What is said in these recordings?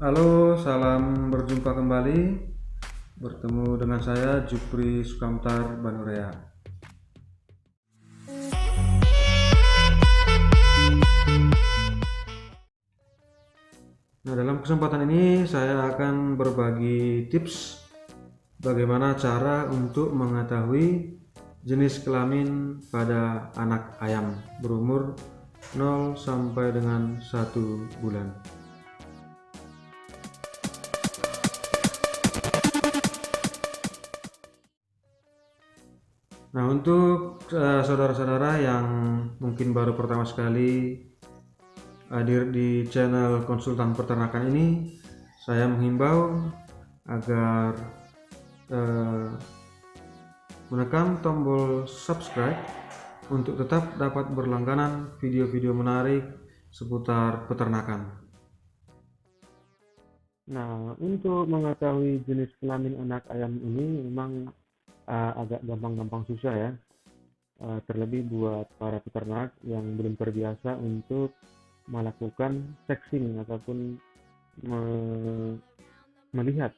Halo, salam berjumpa kembali. Bertemu dengan saya Jupri Sukamtar Banurea. Nah, dalam kesempatan ini saya akan berbagi tips bagaimana cara untuk mengetahui jenis kelamin pada anak ayam berumur 0 sampai dengan 1 bulan. Nah, untuk saudara-saudara yang mungkin baru pertama sekali hadir di channel konsultan peternakan ini, saya menghimbau agar menekan tombol subscribe untuk tetap dapat berlangganan video-video menarik seputar peternakan. Nah, untuk mengetahui jenis kelamin anak ayam ini memang agak gampang-gampang susah ya. Terlebih buat para peternak yang belum terbiasa untuk melakukan sexing ataupun melihat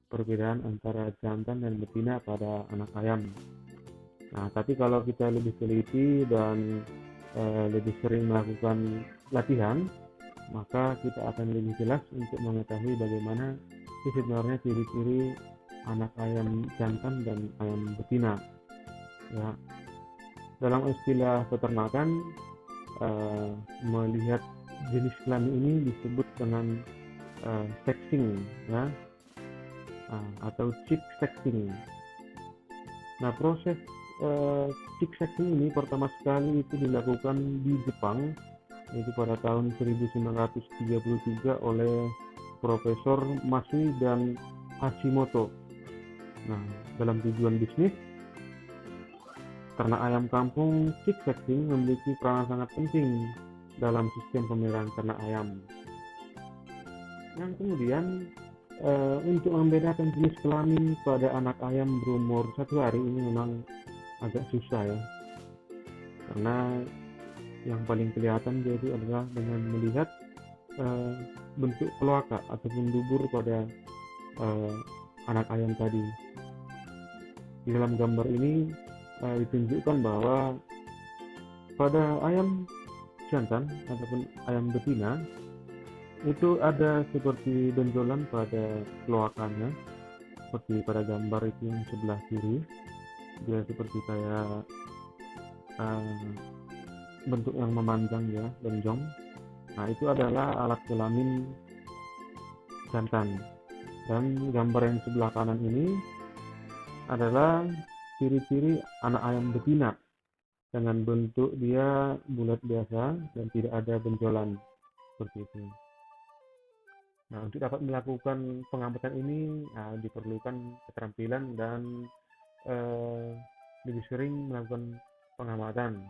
perbedaan antara jantan dan betina pada anak ayam. Nah, tapi kalau kita lebih teliti dan lebih sering melakukan latihan, maka kita akan lebih jelas untuk mengetahui bagaimana sebenarnya ciri-ciri anak ayam jantan dan ayam betina. Ya, dalam istilah peternakan, melihat jenis kelamin ini disebut dengan sexing, ya, atau chick sexing. Nah, proses chick sexing ini pertama sekali itu dilakukan di Jepang, yaitu pada tahun 1933 oleh Profesor Masui dan Hashimoto. Nah, dalam tujuan bisnis, ternak ayam kampung, chick sexing memiliki peran sangat penting dalam sistem pemeliharaan ternak ayam. Yang kemudian untuk membedakan jenis kelamin pada anak ayam berumur 1 hari ini memang agak susah ya, karena yang paling kelihatan yaitu adalah dengan melihat bentuk kloaka ataupun dubur pada anak ayam tadi. Di dalam gambar ini ditunjukkan bahwa pada ayam jantan ataupun ayam betina itu ada seperti benjolan pada kloakanya, seperti pada gambar itu yang sebelah kiri. Dia seperti kayak bentuk yang memanjang ya, benjong. Nah, itu adalah alat kelamin jantan. Dan gambar yang sebelah kanan ini adalah ciri-ciri anak ayam betina dengan bentuk dia bulat biasa dan tidak ada benjolan seperti itu. Nah, untuk dapat melakukan pengamatan ini diperlukan keterampilan dan lebih sering melakukan pengamatan,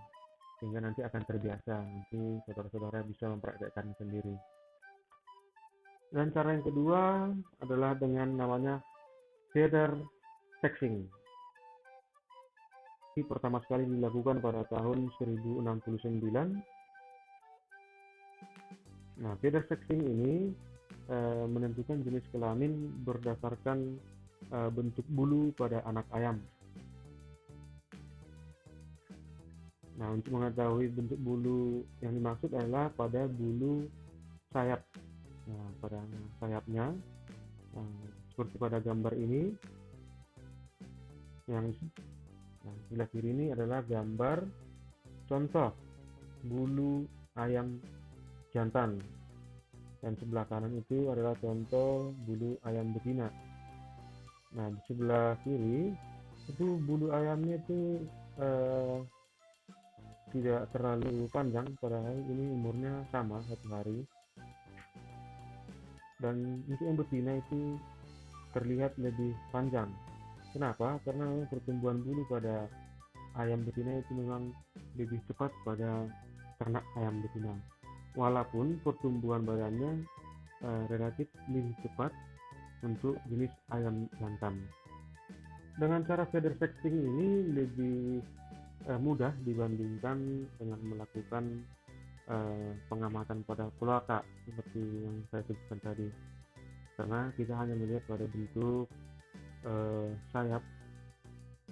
sehingga nanti akan terbiasa. Nanti saudara-saudara bisa mempraktekkan sendiri. Dan cara yang kedua adalah dengan namanya feather sexing. Ini pertama sekali dilakukan pada tahun 1069. Nah, feather sexing ini menentukan jenis kelamin berdasarkan bentuk bulu pada anak ayam. Nah, untuk mengetahui bentuk bulu yang dimaksud adalah pada bulu sayap. Nah, pada sayapnya, seperti pada gambar ini, yang sebelah kiri ini adalah gambar contoh bulu ayam jantan, dan sebelah kanan itu adalah contoh bulu ayam betina. Nah, di sebelah kiri itu bulu ayamnya itu tidak terlalu panjang, padahal ini umurnya sama 1 hari. Dan untuk yang betina itu terlihat lebih panjang. Kenapa? Karena pertumbuhan bulu pada ayam betina itu memang lebih cepat pada ternak ayam betina, walaupun pertumbuhan badannya relatif lebih cepat untuk jenis ayam jantan. Dengan cara feather sexing ini lebih mudah dibandingkan dengan melakukan pengamatan pada keluarga seperti yang saya sebutkan tadi, karena kita hanya melihat pada bentuk sayap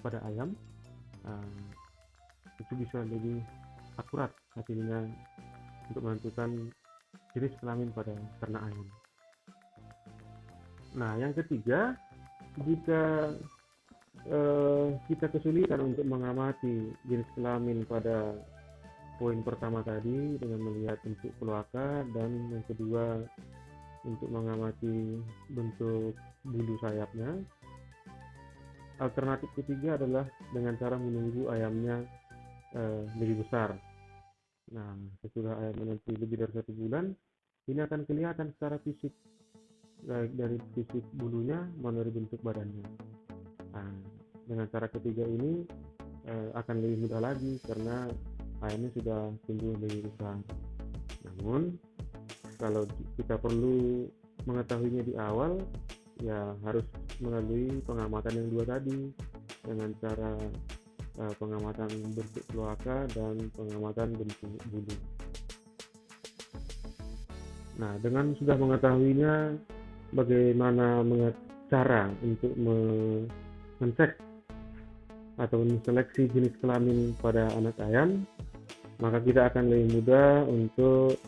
pada ayam, itu bisa lebih akurat hasilnya untuk menentukan jenis kelamin pada ternak ayam. Nah, yang ketiga, jika kita kesulitan untuk mengamati jenis kelamin pada poin pertama tadi dengan melihat bentuk keluarga, dan yang kedua untuk mengamati bentuk bulu sayapnya, alternatif ketiga adalah dengan cara menunggu ayamnya lebih besar. Nah, sesudah ayam nanti lebih dari 1 bulan, ini akan kelihatan secara fisik, baik dari fisik bulunya maupun dari bentuk badannya. Nah, dengan cara ketiga ini akan lebih mudah lagi karena ayamnya sudah tumbuh lebih besar. Namun kalau kita perlu mengetahuinya di awal, ya harus melalui pengamatan yang dua tadi, dengan cara pengamatan bentuk keluarga dan pengamatan bentuk bulu. Nah, dengan sudah mengetahuinya, bagaimana cara untuk mengecek atau menseleksi jenis kelamin pada anak ayam, maka kita akan lebih mudah untuk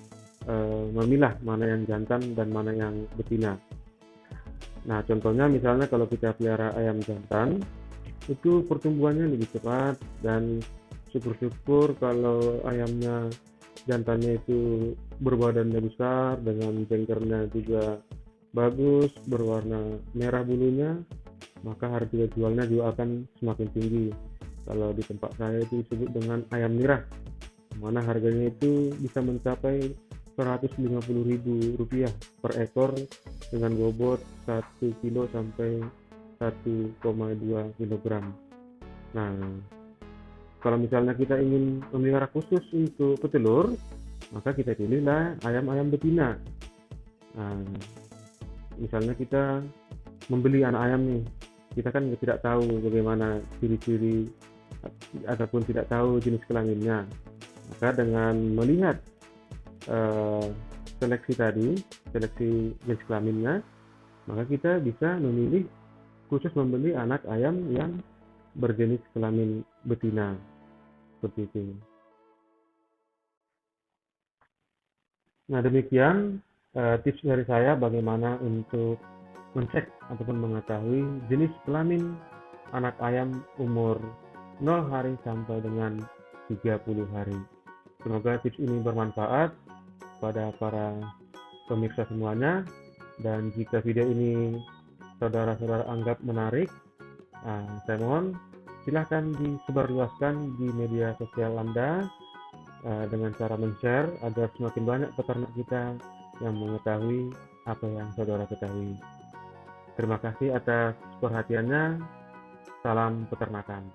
memilah mana yang jantan dan mana yang betina. Nah, contohnya misalnya kalau kita pelihara ayam jantan, itu pertumbuhannya lebih cepat, dan syukur-syukur kalau ayamnya jantannya itu berbadannya besar dengan jengkernya juga bagus, berwarna merah bulunya, maka harga jualnya juga akan semakin tinggi. Kalau di tempat saya itu disebut dengan ayam nirah, mana harganya itu bisa mencapai Rp150.000 per ekor dengan bobot 1 kilo sampai 1,2 kg. Nah, kalau misalnya kita ingin memelihara khusus untuk petelur, maka kita pilihlah ayam-ayam betina. Nah, misalnya kita membeli anak ayam nih, kita kan tidak tahu bagaimana ciri-ciri ataupun tidak tahu jenis kelaminnya. Maka dengan melihat seleksi jenis kelaminnya, maka kita bisa memilih khusus membeli anak ayam yang berjenis kelamin betina, seperti itu. Nah, demikian tips dari saya bagaimana untuk mencek ataupun mengetahui jenis kelamin anak ayam umur 0 hari sampai dengan 30 hari. Semoga tips ini bermanfaat pada para pemirsa semuanya, dan jika video ini saudara-saudara anggap menarik, saya mohon silahkan disebarluaskan di media sosial Anda dengan cara men-share agar semakin banyak peternak kita yang mengetahui apa yang saudara ketahui. Terima kasih atas perhatiannya. Salam peternakan.